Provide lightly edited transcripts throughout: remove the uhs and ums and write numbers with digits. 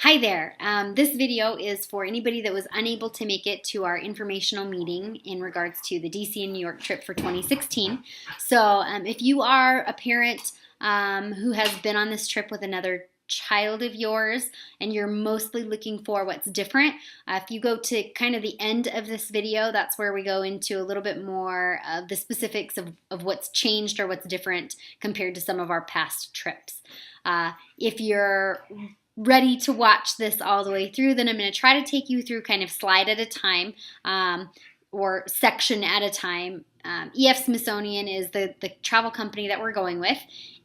Hi there. This video is for anybody that was unable to make it to our informational meeting in regards to the DC and New York trip for 2016. So if you are a parent who has been on this trip with another child of yours and you're mostly looking for what's different, if you go to kind of the end of this video, that's where we go into a little bit more of the specifics of what's changed or what's different compared to some of our past trips. If you're ready to watch this all the way through, then I'm going to try to take you through kind of slide at a time or section at a time. EF Smithsonian is the travel company that we're going with,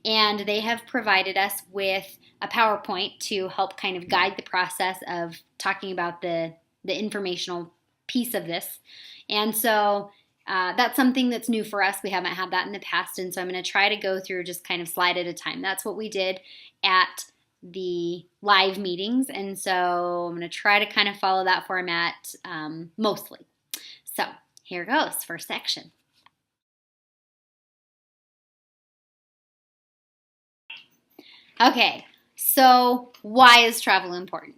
and they have provided us with a PowerPoint to help kind of guide the process of talking about the informational piece of this. And so that's something that's new for us. We haven't had that in the past, and so I'm going to try to go through just kind of slide at a time. That's what we did at the live meetings, and so I'm going to try to kind of follow that format mostly. So here goes, first section. Okay, so why is travel important?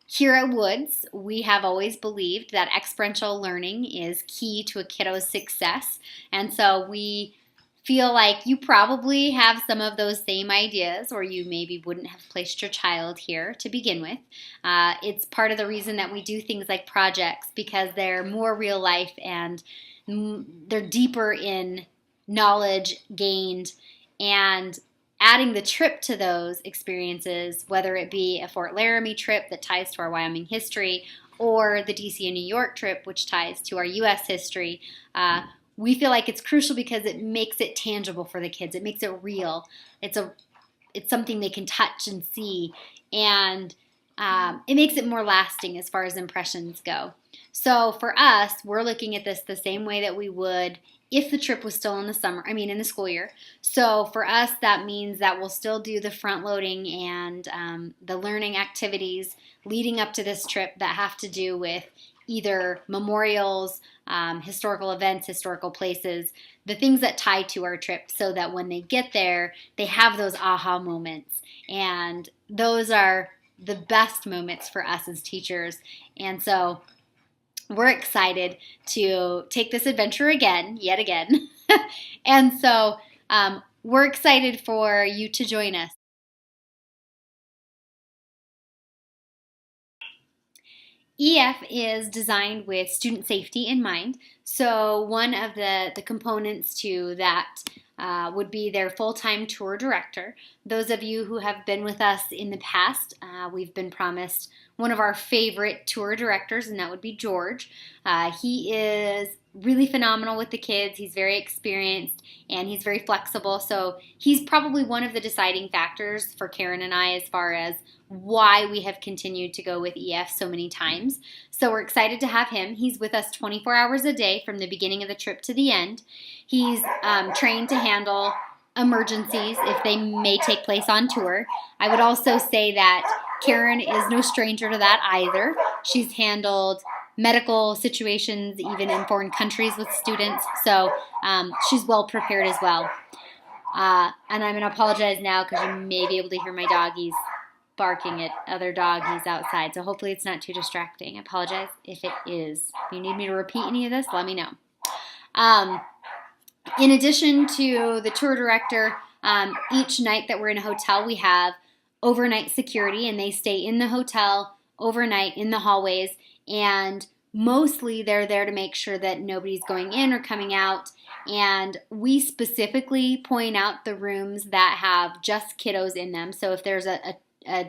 Here at Woods, we have always believed that experiential learning is key to a kiddo's success, and so we feel like you probably have some of those same ideas, or you maybe wouldn't have placed your child here to begin with. It's part of the reason that we do things like projects, because they're more real life and they're deeper in knowledge gained, and adding the trip to those experiences, whether it be a Fort Laramie trip that ties to our Wyoming history, or the DC and New York trip, which ties to our U.S. history, we feel like it's crucial because it makes it tangible for the kids. It makes it real. It's something they can touch and see, and it makes it more lasting as far as impressions go. So for us, we're looking at this the same way that we would if the trip was still in the school year. So for us, that means that we'll still do the front loading and the learning activities leading up to this trip that have to do with either memorials, historical events, historical places, the things that tie to our trip, so that when they get there, they have those aha moments. And those are the best moments for us as teachers. And so we're excited to take this adventure yet again. And so we're excited for you to join us. EF is designed with student safety in mind. So one of the components to that would be their full-time tour director. Those of you who have been with us in the past, we've been promised one of our favorite tour directors, and that would be George. He is really phenomenal with the kids. He's very experienced and he's very flexible. So he's probably one of the deciding factors for Karen and I as far as why we have continued to go with EF so many times. So we're excited to have him. He's with us 24 hours a day from the beginning of the trip to the end. He's trained to handle emergencies if they may take place on tour. I would also say that Karen is no stranger to that either. She's handled medical situations even in foreign countries with students, so she's well prepared as well. And I'm going to apologize now because you may be able to hear my doggies barking at other doggies outside, so hopefully it's not too distracting. I apologize if it is. If you need me to repeat any of this, let me know. In addition to the tour director, each night that we're in a hotel, we have overnight security, and they stay in the hotel overnight in the hallways, and mostly they're there to make sure that nobody's going in or coming out. And we specifically point out the rooms that have just kiddos in them. So if there's a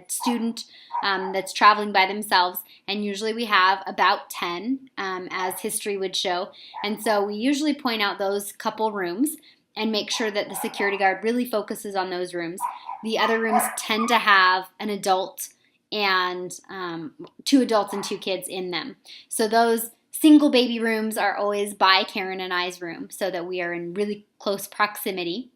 student that's traveling by themselves, and usually we have about 10, as history would show. And so we usually point out those couple rooms and make sure that the security guard really focuses on those rooms. The other rooms tend to have an adult and 2 adults and 2 kids in them. So those single baby rooms are always by Karen and I's room, so that we are in really close proximity.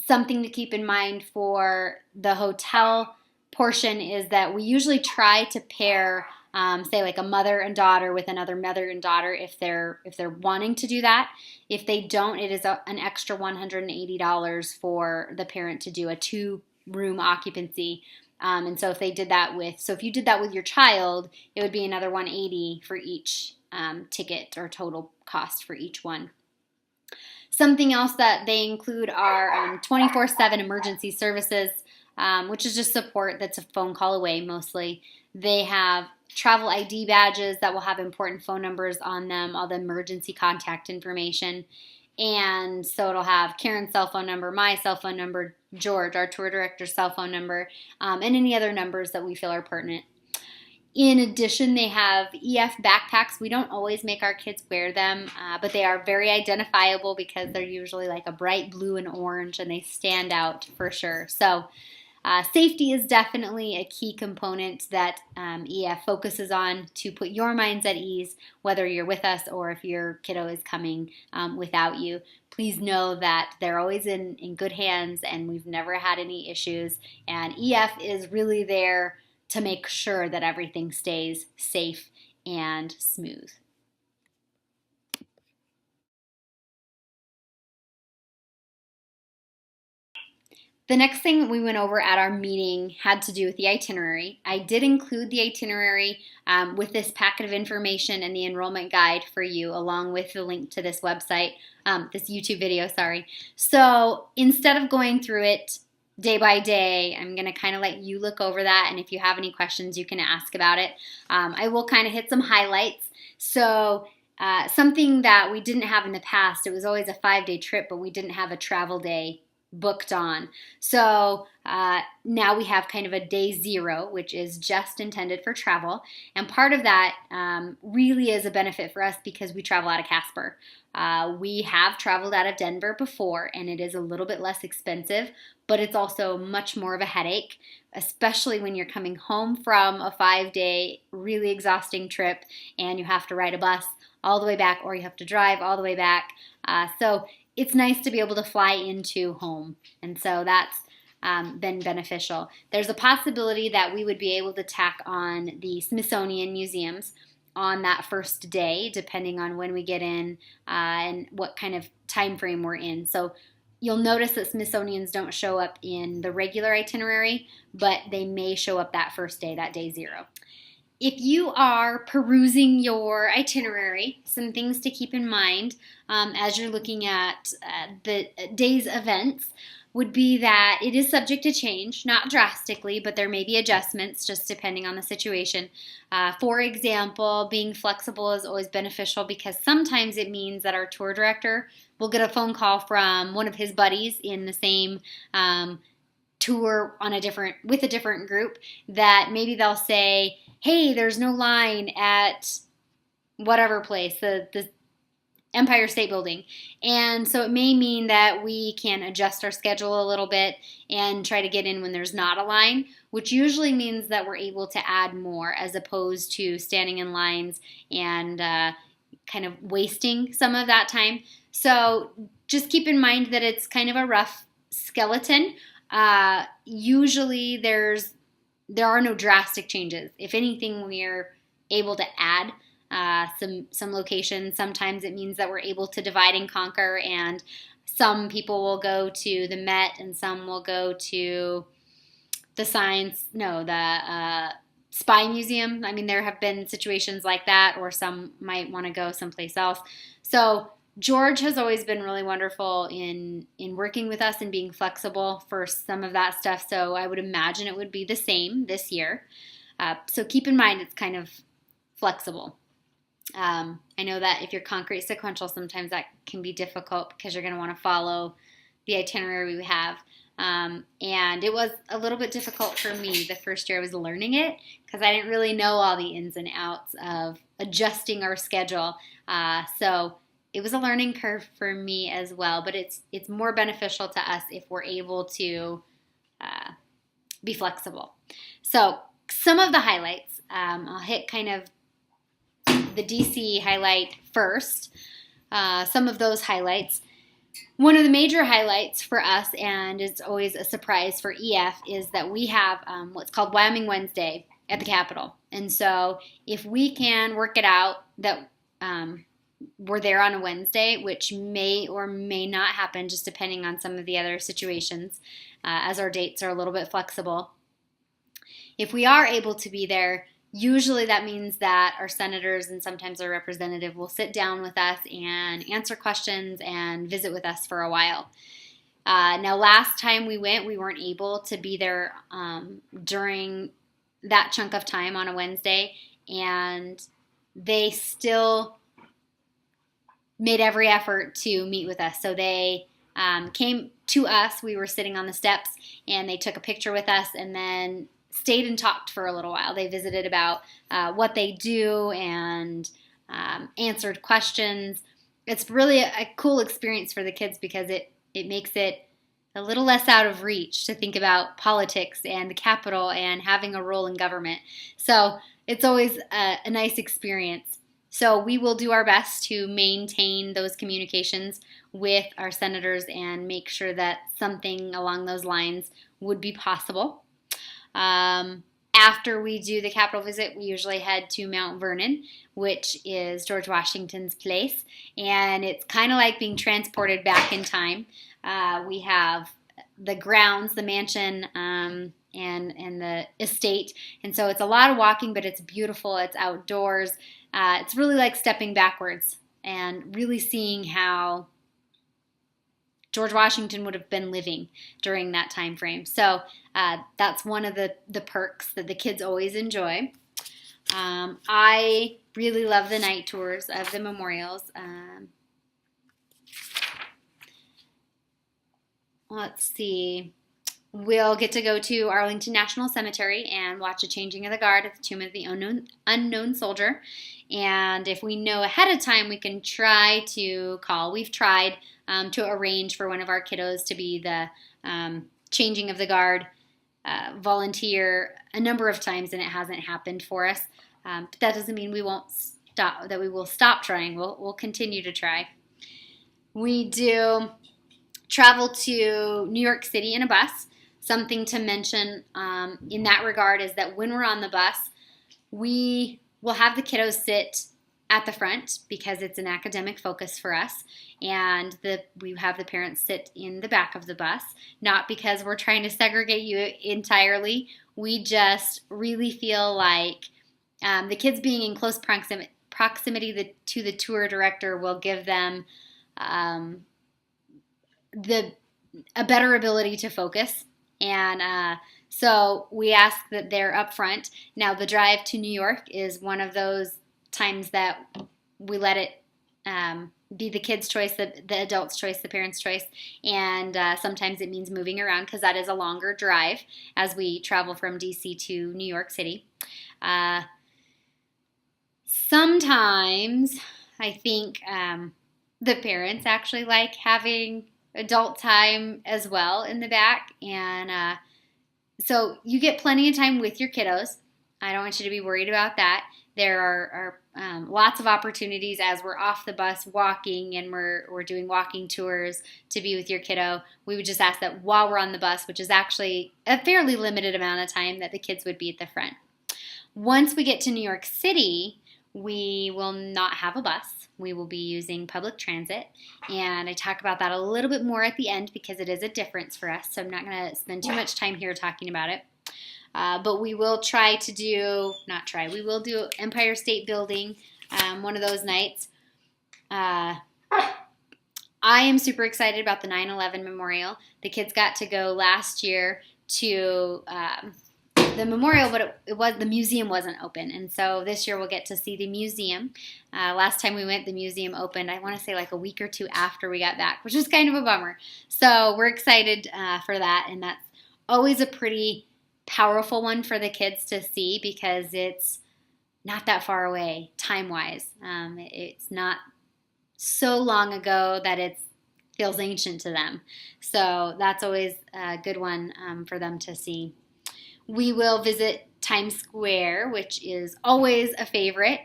Something to keep in mind for the hotel portion is that we usually try to pair, say like a mother and daughter with another mother and daughter if they're wanting to do that. If they don't, it is an extra $180 for the parent to do a 2-room occupancy And so if you did that with your child, it would be another $180 for each ticket, or total cost for each one. Something else that they include are 24/7 emergency services, which is just support that's a phone call away mostly. They have travel ID badges that will have important phone numbers on them, all the emergency contact information. And so it'll have Karen's cell phone number, my cell phone number, George, our tour director's cell phone number, and any other numbers that we feel are pertinent. In addition, they have EF backpacks. We don't always make our kids wear them, but they are very identifiable because they're usually like a bright blue and orange, and they stand out for sure. So safety is definitely a key component that EF focuses on to put your minds at ease, whether you're with us or if your kiddo is coming without you. Please know that they're always in good hands, and we've never had any issues. And EF is really there to make sure that everything stays safe and smooth. The next thing we went over at our meeting had to do with the itinerary. I did include the itinerary with this packet of information and the enrollment guide for you, along with the link to this website, this YouTube video, sorry. So instead of going through it day by day, I'm going to kind of let you look over that, and if you have any questions, you can ask about it. I will kind of hit some highlights. So something that we didn't have in the past, it was always a 5-day trip, but we didn't have a travel day booked on. So now we have kind of a day 0, which is just intended for travel. And part of that really is a benefit for us because we travel out of Casper. We have traveled out of Denver before, and it is a little bit less expensive, but it's also much more of a headache, especially when you're coming home from a 5-day really exhausting trip and you have to ride a bus all the way back, or you have to drive all the way back. So it's nice to be able to fly into home, and so that's been beneficial. There's a possibility that we would be able to tack on the Smithsonian museums on that first day, depending on when we get in and what kind of time frame we're in. So you'll notice that Smithsonians don't show up in the regular itinerary, but they may show up that first day, that day 0. If you are perusing your itinerary, some things to keep in mind as you're looking at the day's events would be that it is subject to change, not drastically, but there may be adjustments just depending on the situation. For example, being flexible is always beneficial because sometimes it means that our tour director will get a phone call from one of his buddies in the same tour with a different group, that maybe they'll say, hey, there's no line at whatever place, the Empire State Building. And so it may mean that we can adjust our schedule a little bit and try to get in when there's not a line, which usually means that we're able to add more as opposed to standing in lines and kind of wasting some of that time. So just keep in mind that it's kind of a rough skeleton. Usually there are no drastic changes. If anything, we're able to add some locations. Sometimes it means that we're able to divide and conquer, and some people will go to the Met and some will go to the Spy Museum. I mean, there have been situations like that, or some might want to go someplace else. So George has always been really wonderful in working with us and being flexible for some of that stuff. So I would imagine it would be the same this year. So keep in mind it's kind of flexible. I know that if you're concrete sequential, sometimes that can be difficult because you're going to want to follow the itinerary we have. And it was a little bit difficult for me the first year I was learning it because I didn't really know all the ins and outs of adjusting our schedule. So it was a learning curve for me as well, but it's more beneficial to us if we're able to be flexible. So some of the highlights, I'll hit kind of the DC highlight first. Some of those highlights. One of the major highlights for us, and it's always a surprise for EF, is that we have what's called Wyoming Wednesday at the Capitol. And so if we can work it out that we're there on a Wednesday, which may or may not happen just depending on some of the other situations, as our dates are a little bit flexible. If we are able to be there, usually that means that our senators and sometimes our representative will sit down with us and answer questions and visit with us for a while. Now, last time we went, we weren't able to be there during that chunk of time on a Wednesday, and they still made every effort to meet with us. So they came to us. We were sitting on the steps, and they took a picture with us and then stayed and talked for a little while. They visited about what they do and answered questions. It's really a cool experience for the kids because it makes it a little less out of reach to think about politics and the Capitol and having a role in government. So it's always a nice experience. So we will do our best to maintain those communications with our senators and make sure that something along those lines would be possible. After we do the Capitol visit, we usually head to Mount Vernon, which is George Washington's place, and it's kind of like being transported back in time. We have the grounds, the mansion, and the estate, and so it's a lot of walking, but it's beautiful. It's outdoors. It's really like stepping backwards and really seeing how George Washington would have been living during that time frame. So that's one of the perks that the kids always enjoy. I really love the night tours of the memorials. Let's see. We'll get to go to Arlington National Cemetery and watch a changing of the guard at the Tomb of the Unknown Soldier. And if we know ahead of time, we can try to call. We've tried to arrange for one of our kiddos to be the changing of the guard volunteer a number of times, and it hasn't happened for us. But that doesn't mean we won't stop. That we will stop trying. We'll continue to try. We do travel to New York City in a bus. Something to mention in that regard is that when we're on the bus, we will have the kiddos sit at the front because it's an academic focus for us, and we have the parents sit in the back of the bus, not because we're trying to segregate you entirely. We just really feel like the kids being in close proximity to the tour director will give them a better ability to focus. And so we ask that they're up front. Now, the drive to New York is one of those times that we let it be the kids' choice, the adults' choice, the parents' choice. And sometimes it means moving around because that is a longer drive as we travel from D.C. to New York City. Sometimes I think the parents actually like having adult time as well in the back, and so you get plenty of time with your kiddos. I don't want you to be worried about that. There are lots of opportunities as we're off the bus walking and we're doing walking tours to be with your kiddo. We would just ask that while we're on the bus, which is actually a fairly limited amount of time, that the kids would be at the front. Once we get to New York City, we will not have a bus. We will be using public transit, and I talk about that a little bit more at the end because it is a difference for us, so I'm not going to spend too much time here talking about it. But we will we will do Empire State Building one of those nights. I am super excited about the 9/11 Memorial. The kids got to go last year to the memorial, but the museum wasn't open, and so this year we'll get to see the museum. Last time we went, the museum opened, I want to say like a week or two after we got back, which was kind of a bummer. So we're excited for that, and that's always a pretty powerful one for the kids to see because it's not that far away time-wise. It's not so long ago that it feels ancient to them. So that's always a good one for them to see. We will visit Times Square, which is always a favorite,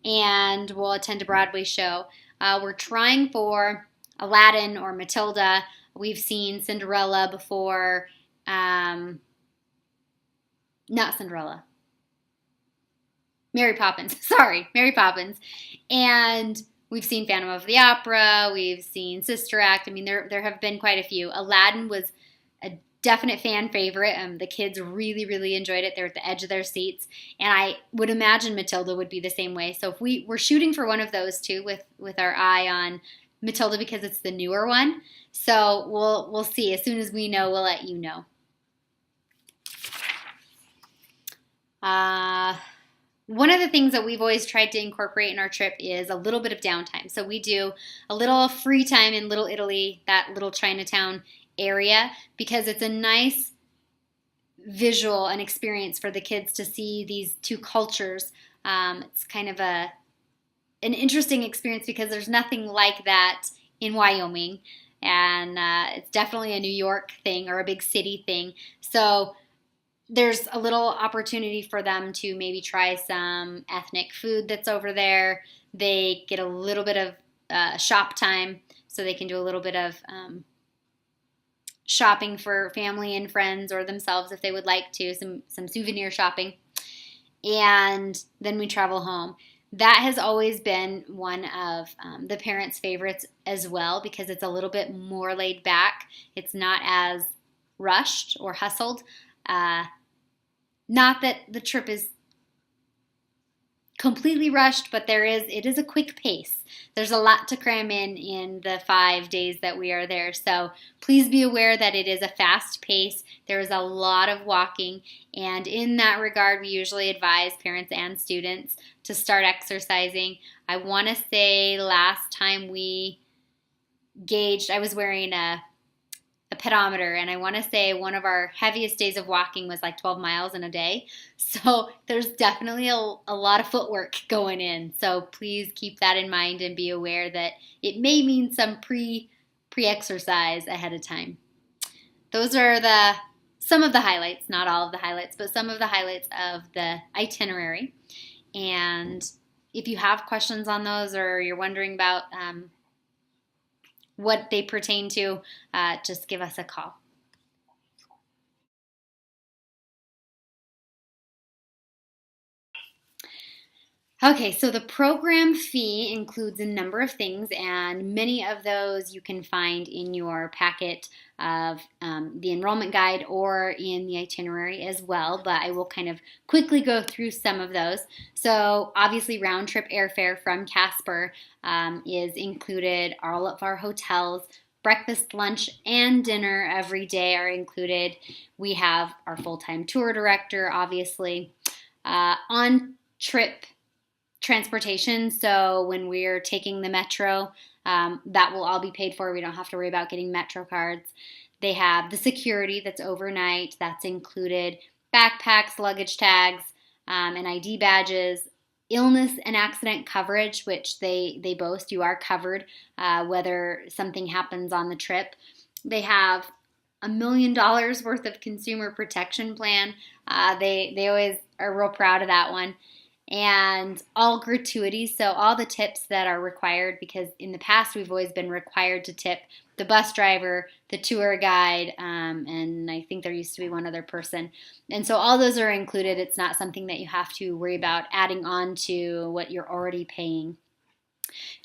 and we'll attend a Broadway show. We're trying for Aladdin or Matilda. We've seen Cinderella before. Not Cinderella. Mary Poppins. Sorry, Mary Poppins. And we've seen Phantom of the Opera. We've seen Sister Act. I mean, there have been quite a few. Aladdin was a definite fan favorite. The kids really, really enjoyed it. They're at the edge of their seats, and I would imagine Matilda would be the same way. So if we're shooting for one of those two with our eye on Matilda because it's the newer one. So we'll see. As soon as we know, we'll let you know. One of the things that we've always tried to incorporate in our trip is a little bit of downtime. So we do a little free time in Little Italy, that little Chinatown area, because it's a nice visual and experience for the kids to see these two cultures. It's kind of an interesting experience because there's nothing like that in Wyoming, and it's definitely a New York thing or a big city thing. So there's a little opportunity for them to maybe try some ethnic food that's over there. They get a little bit of shop time, so they can do a little bit of shopping for family and friends or themselves if they would like to, some souvenir shopping. And then we travel home. That has always been one of the parents' favorites as well because it's a little bit more laid back. It's not as rushed or hustled. Not that the trip is completely rushed, but it is a quick pace. There's a lot to cram in the 5 days that we are there. So please be aware that it is a fast pace. There is a lot of walking, and in that regard, we usually advise parents and students to start exercising. I want to say last time we gauged, I was wearing a pedometer, and I want to say one of our heaviest days of walking was like 12 miles in a day. So there's definitely a lot of footwork going in. So please keep that in mind and be aware that it may mean some pre-exercise ahead of time. Those are some of the highlights, not all of the highlights, but some of the highlights of the itinerary. And if you have questions on those or you're wondering about what they pertain to, just give us a call. Okay, so the program fee includes a number of things, and many of those you can find in your packet of the enrollment guide or in the itinerary as well, but I will kind of quickly go through some of those. So obviously round trip airfare from Casper is included. All of our hotels, breakfast, lunch, and dinner every day are included. We have our full-time tour director, obviously. On-trip transportation, so when we're taking the metro, that will all be paid for. We don't have to worry about getting metro cards. They have the security that's overnight, that's included, backpacks, luggage tags, and ID badges, illness and accident coverage, which they boast. You are covered whether something happens on the trip. They have $1 million worth of consumer protection plan. They always are real proud of that one. And all gratuities, so all the tips that are required, because in the past we've always been required to tip the bus driver, the tour guide, and I think there used to be one other person. And so all those are included. It's not something that you have to worry about adding on to what you're already paying.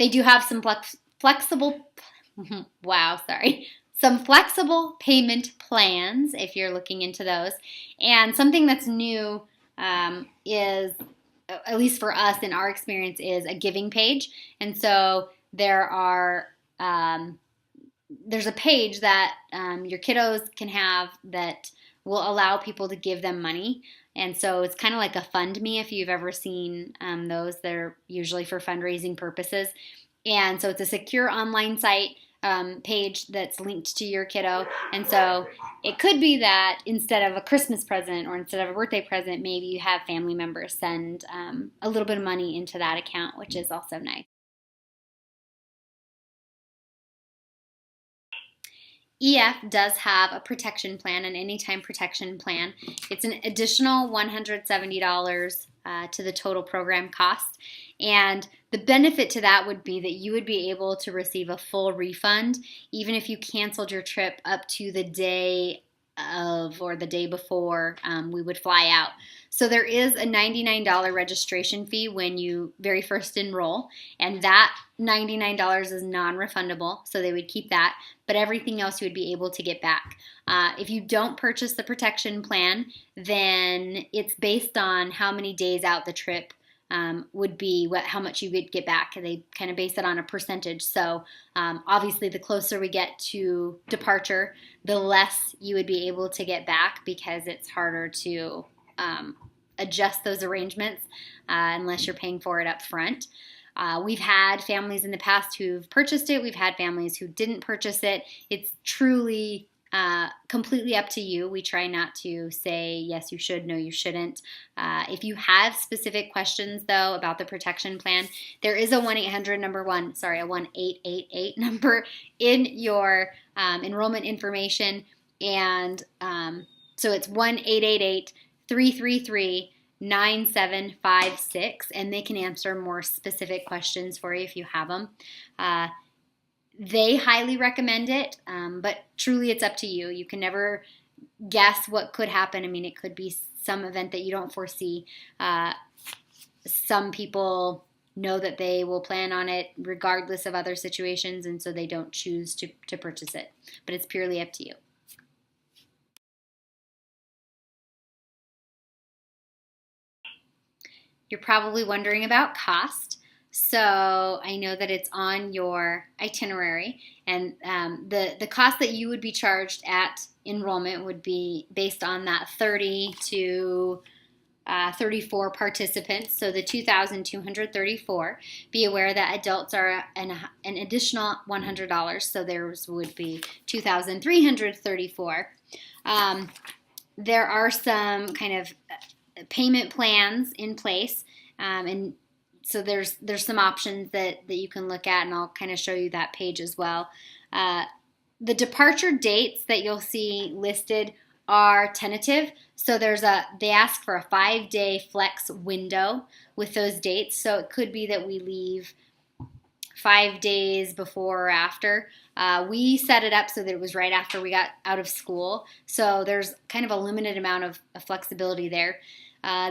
They do have some flexible payment plans if you're looking into those. And something that's new is, at least for us in our experience, is a giving page. And so there's a page that your kiddos can have that will allow people to give them money. And so it's kind of like a Fund Me, if you've ever seen those. They're usually for fundraising purposes. And so it's a secure online site page that's linked to your kiddo. And so it could be that instead of a Christmas present or instead of a birthday present, maybe you have family members send a little bit of money into that account, which is also nice. EF does have a protection plan, an anytime protection plan. It's an additional $170 to the total program cost. And the benefit to that would be that you would be able to receive a full refund even if you canceled your trip up to the day of or the day before we would fly out. So there is a $99 registration fee when you very first enroll, and that $99 is non-refundable, so they would keep that, but everything else you would be able to get back. If you don't purchase the protection plan, then it's based on how many days out the trip would be how much you would get back. They kind of base it on a percentage. So obviously the closer we get to departure, the less you would be able to get back because it's harder to adjust those arrangements unless you're paying for it up front. We've had families in the past who've purchased it. We've had families who didn't purchase it. It's truly completely up to you. We try not to say, yes, you should, no, you shouldn't. If you have specific questions, though, about the protection plan, there is a 1-800 number, a 1-888 number in your enrollment information. And so it's 1-888-333-9756, and they can answer more specific questions for you if you have them. They highly recommend it, but truly it's up to you. You can never guess what could happen. I mean, it could be some event that you don't foresee. Some people know that they will plan on it regardless of other situations, and so they don't choose to purchase it. But it's purely up to you. You're probably wondering about cost. So I know that it's on your itinerary, and the cost that you would be charged at enrollment would be based on that 30 to 34 participants, so the 2,234. Be aware that adults are an additional $100, so theirs would be 2,334. There are some kind of payment plans in place, and so there's some options that you can look at, and I'll kind of show you that page as well. The departure dates that you'll see listed are tentative. So they ask for a 5-day flex window with those dates. So it could be that we leave 5 days before or after. We set it up so that it was right after we got out of school. So there's kind of a limited amount of flexibility there.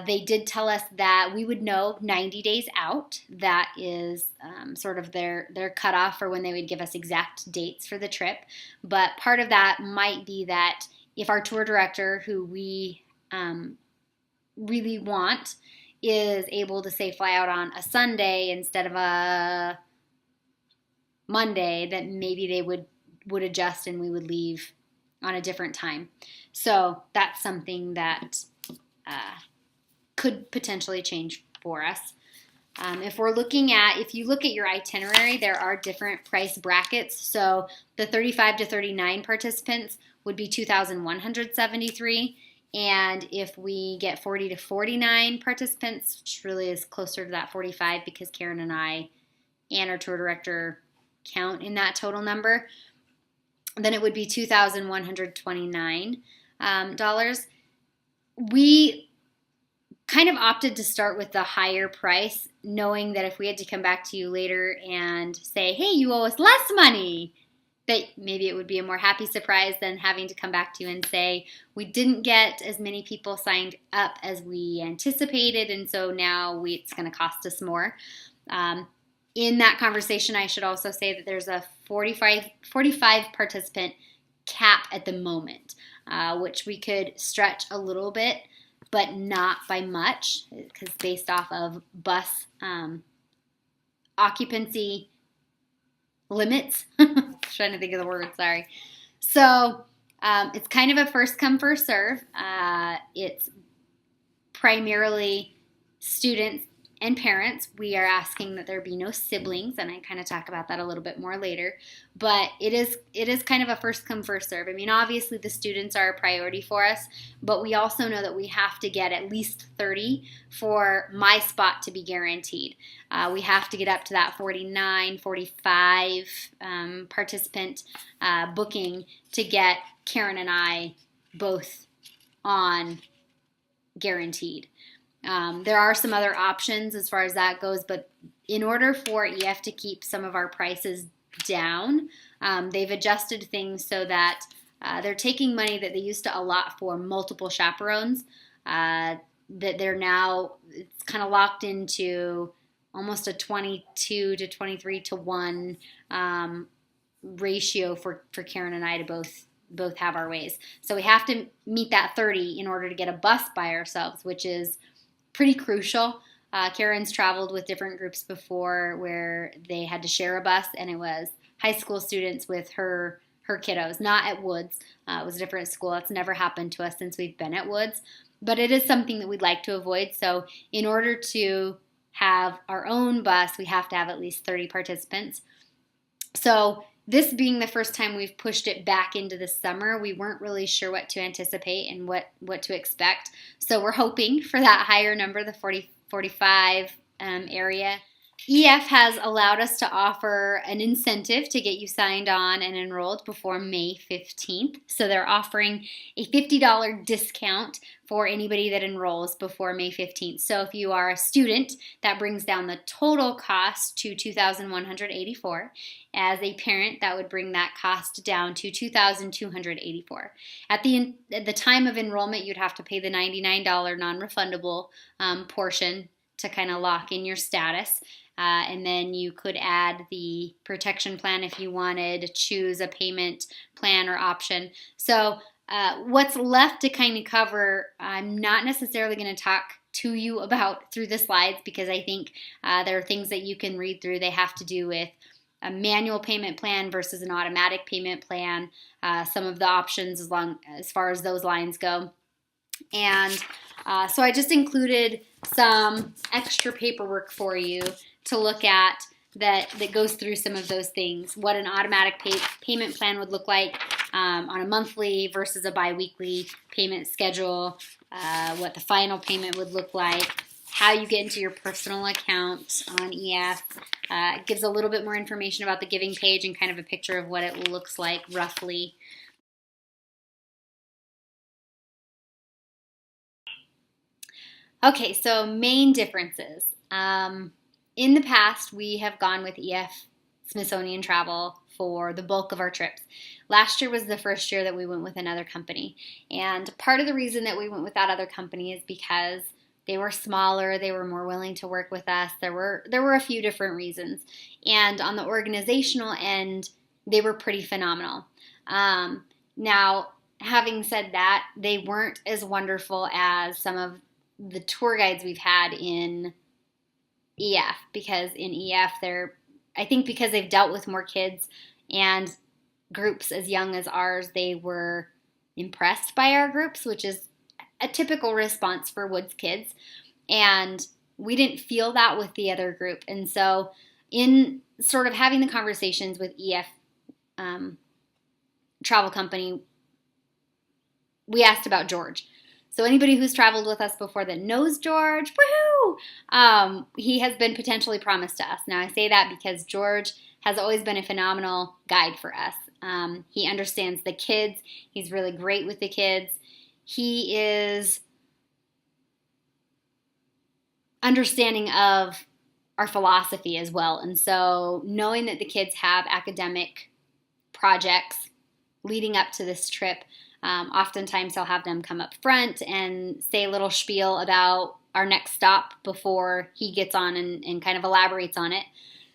They did tell us that we would know 90 days out. That is sort of their cutoff for when they would give us exact dates for the trip. But part of that might be that if our tour director, who we really want, is able to, say, fly out on a Sunday instead of a Monday, that maybe they would adjust and we would leave on a different time. So that's something that could potentially change for us. If you look at your itinerary, there are different price brackets. So the 35 to 39 participants would be $2,173. And if we get 40 to 49 participants, which really is closer to that 45 because Karen and I and our tour director count in that total number, then it would be $2,129. We kind of opted to start with the higher price, knowing that if we had to come back to you later and say, hey, you owe us less money, that maybe it would be a more happy surprise than having to come back to you and say, we didn't get as many people signed up as we anticipated, and so now it's going to cost us more. In that conversation, I should also say that there's a 45 participant cap at the moment, which we could stretch a little bit, but not by much, because based off of bus occupancy limits. Trying to think of the word, sorry. So it's kind of a first come, first serve. It's primarily students and parents. We are asking that there be no siblings, and I kind of talk about that a little bit more later. But it is kind of a first come, first serve. I mean, obviously the students are a priority for us, but we also know that we have to get at least 30 for my spot to be guaranteed. We have to get up to that 49, 45 participant booking to get Karen and I both on guaranteed. There are some other options as far as that goes, but in order for EF to keep some of our prices down, they've adjusted things so that they're taking money that they used to allot for multiple chaperones, that they're now, it's kind of locked into almost a 22 to 23 to 1 ratio for Karen and I to both have our ways. So we have to meet that 30 in order to get a bus by ourselves, which is pretty crucial. Karen's traveled with different groups before where they had to share a bus, and it was high school students with her kiddos, not at Woods. It was a different school. It's never happened to us since we've been at Woods, but it is something that we'd like to avoid. So in order to have our own bus, we have to have at least 30 participants. So this being the first time we've pushed it back into the summer, we weren't really sure what to anticipate and what to expect. So we're hoping for that higher number, the 45 area. EF has allowed us to offer an incentive to get you signed on and enrolled before May 15th. So they're offering a $50 discount for anybody that enrolls before May 15th. So if you are a student, that brings down the total cost to $2,184. As a parent, that would bring that cost down to $2,284. At the time of enrollment, you'd have to pay the $99 non-refundable portion to kind of lock in your status. And then you could add the protection plan if you wanted to choose a payment plan or option. So what's left to kind of cover, I'm not necessarily going to talk to you about through the slides because I think there are things that you can read through. They have to do with a manual payment plan versus an automatic payment plan, some of the options as far as those lines go. And so I just included some extra paperwork for you to look at that goes through some of those things. What an automatic payment plan would look like on a monthly versus a biweekly payment schedule, what the final payment would look like, how you get into your personal account on EF. It gives a little bit more information about the giving page and kind of a picture of what it looks like roughly. Okay, so main differences. In the past, we have gone with EF Smithsonian Travel for the bulk of our trips. Last year was the first year that we went with another company. And part of the reason that we went with that other company is because they were smaller, they were more willing to work with us. There were a few different reasons. And on the organizational end, they were pretty phenomenal. Now, having said that, they weren't as wonderful as some of the tour guides we've had in EF, because in EF I think because they've dealt with more kids and groups as young as ours, they were impressed by our groups, which is a typical response for Woods kids. And we didn't feel that with the other group. And so in sort of having the conversations with EF travel company, we asked about George. So anybody who's traveled with us before that knows George, woohoo! He has been potentially promised to us. Now I say that because George has always been a phenomenal guide for us. He understands the kids. He's really great with the kids. He is understanding of our philosophy as well. And so knowing that the kids have academic projects leading up to this trip, oftentimes he'll have them come up front and say a little spiel about our next stop before he gets on and kind of elaborates on it.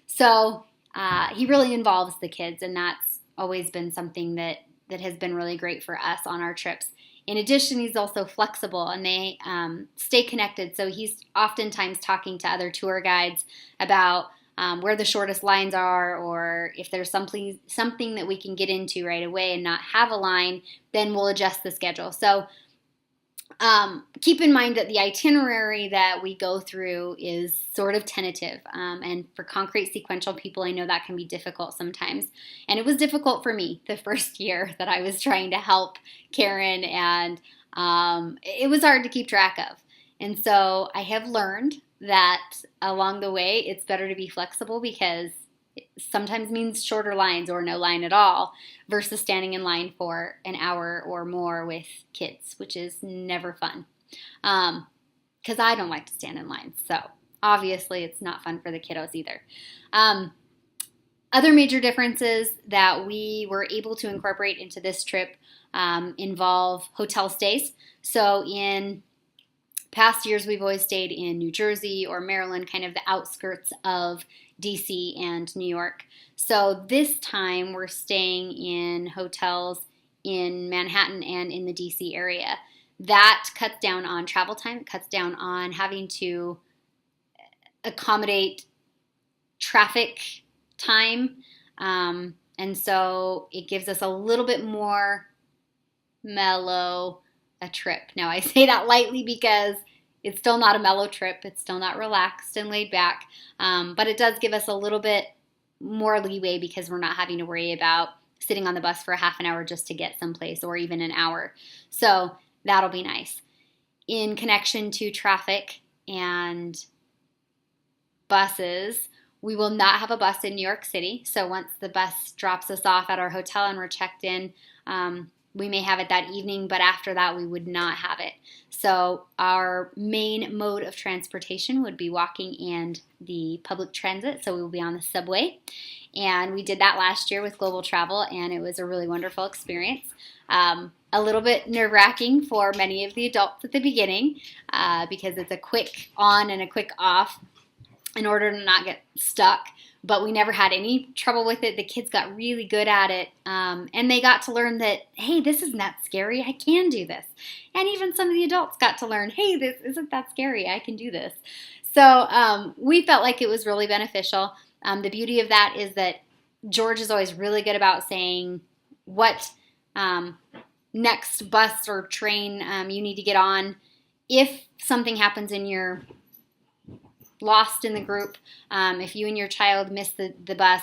So he really involves the kids, and that's always been something that has been really great for us on our trips. In addition, he's also flexible, and they stay connected. So he's oftentimes talking to other tour guides about where the shortest lines are, or if there's something that we can get into right away and not have a line, then we'll adjust the schedule. So keep in mind that the itinerary that we go through is sort of tentative. And for concrete sequential people, I know that can be difficult sometimes. And it was difficult for me the first year that I was trying to help Karen, and it was hard to keep track of. And so I have learned that along the way, it's better to be flexible, because it sometimes means shorter lines or no line at all versus standing in line for an hour or more with kids, which is never fun. Because I don't like to stand in lines. So obviously it's not fun for the kiddos either. Other major differences that we were able to incorporate into this trip involve hotel stays. So in past years, we've always stayed in New Jersey or Maryland, kind of the outskirts of DC and New York. So this time we're staying in hotels in Manhattan and in the DC area. That cuts down on travel time, it cuts down on having to accommodate traffic time. And so it gives us a little bit more mellow a trip. Now, I say that lightly because it's still not a mellow trip. It's still not relaxed and laid back. But it does give us a little bit more leeway because we're not having to worry about sitting on the bus for a half an hour just to get someplace, or even an hour. So that'll be nice. In connection to traffic and buses, we will not have a bus in New York City. So once the bus drops us off at our hotel and we're checked in, we may have it that evening, but after that we would not have it. So our main mode of transportation would be walking and the public transit. So we will be on the subway. And we did that last year with Global Travel, and it was a really wonderful experience. A little bit nerve-wracking for many of the adults at the beginning because it's a quick on and a quick off in order to not get stuck. But we never had any trouble with it. The kids got really good at it. And they got to learn that, hey, this isn't that scary. I can do this. And even some of the adults got to learn, hey, this isn't that scary. I can do this. So we felt like it was really beneficial. The beauty of that is that George is always really good about saying what next bus or train you need to get on. If something happens and you're lost in the group, if you and your child miss the bus,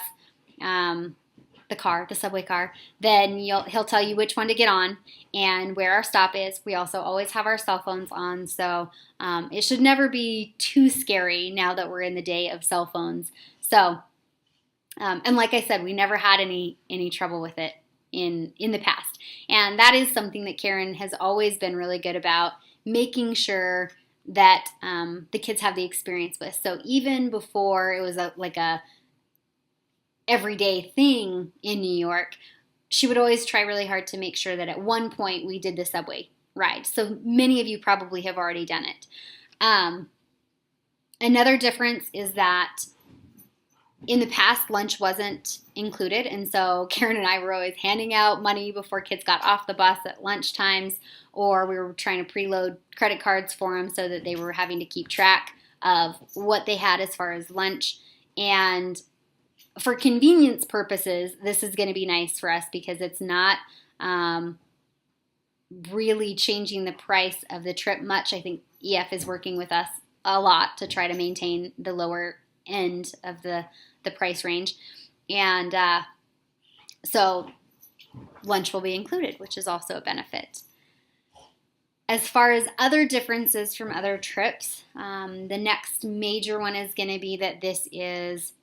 the subway car, then he'll tell you which one to get on and where our stop is. We also always have our cell phones on, so it should never be too scary now that we're in the day of cell phones. So, and like I said, we never had any trouble with it in the past. And that is something that Karen has always been really good about, making sure that the kids have the experience with. So even before it was like a everyday thing in New York, she would always try really hard to make sure that at one point we did the subway ride. So many of you probably have already done it. Another difference is that in the past, lunch wasn't included, and so Karen and I were always handing out money before kids got off the bus at lunch times, or we were trying to preload credit cards for them so that they were having to keep track of what they had as far as lunch. And for convenience purposes, this is going to be nice for us because it's not really changing the price of the trip much. I think EF is working with us a lot to try to maintain the lower end of the price range. And so lunch will be included, which is also a benefit. As far as other differences from other trips, the next major one is going to be that this is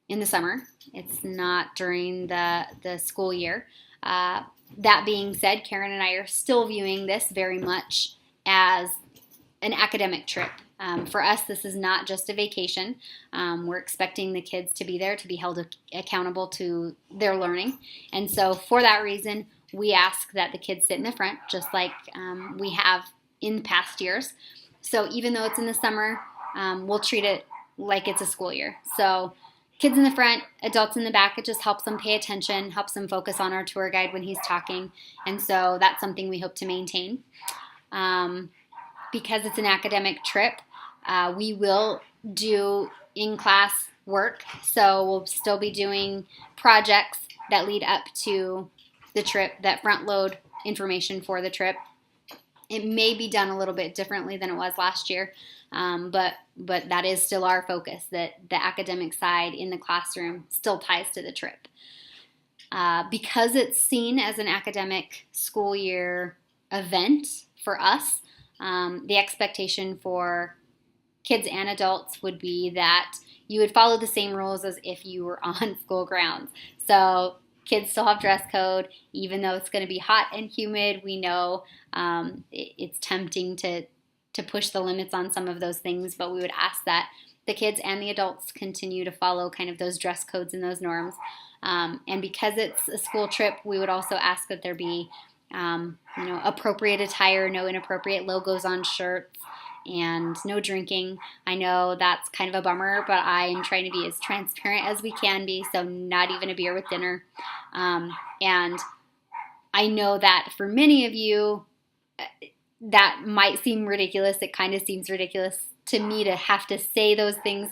in the summer. It's not during the school year. That being said, Karen and I are still viewing this very much as an academic trip. For us, this is not just a vacation. We're expecting the kids to be there, to be held accountable to their learning. And so for that reason, we ask that the kids sit in the front, just like we have in past years. So even though it's in the summer, we'll treat it like it's a school year. So kids in the front, adults in the back. It just helps them pay attention, helps them focus on our tour guide when he's talking. And so that's something we hope to maintain. Because it's an academic trip, we will do in-class work. So we'll still be doing projects that lead up to the trip, that front load information for the trip. It may be done a little bit differently than it was last year, but that is still our focus, that the academic side in the classroom still ties to the trip. Because it's seen as an academic school year event for us, the expectation for kids and adults would be that you would follow the same rules as if you were on school grounds. So kids still have dress code, even though it's going to be hot and humid. We know it's tempting to push the limits on some of those things, but we would ask that the kids and the adults continue to follow kind of those dress codes and those norms. And because it's a school trip, we would also ask that there be, appropriate attire, no inappropriate logos on shirts, and no drinking. I know that's kind of a bummer, but I am trying to be as transparent as we can be, so not even a beer with dinner. And I know that for many of you, that might seem ridiculous. It kind of seems ridiculous to me to have to say those things,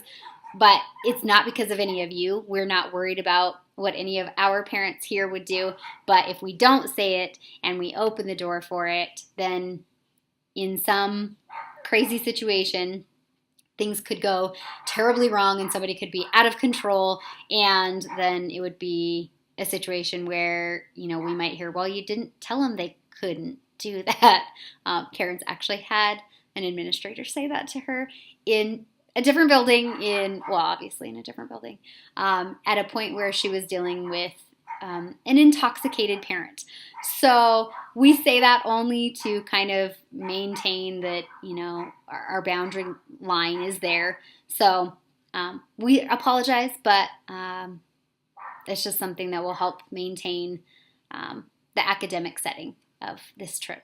but it's not because of any of you. We're not worried about what any of our parents here would do, but if we don't say it and we open the door for it, then in some crazy situation, things could go terribly wrong and somebody could be out of control, and then it would be a situation where, we might hear, well, you didn't tell them they couldn't do that. Karen's actually had an administrator say that to her in a different building, obviously in a different building, at a point where she was dealing with an intoxicated parent. So we say that only to kind of maintain that, our boundary line is there. So we apologize, but it's just something that will help maintain the academic setting of this trip.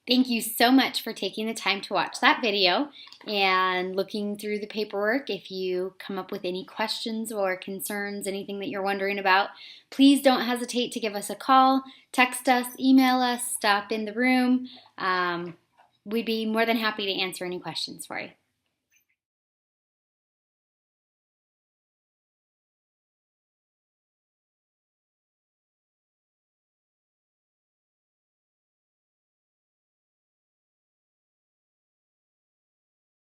Thank you so much for taking the time to watch that video and looking through the paperwork. If you come up with any questions or concerns, anything that you're wondering about, please don't hesitate to give us a call, text us, email us, stop in the room. We'd be more than happy to answer any questions for you.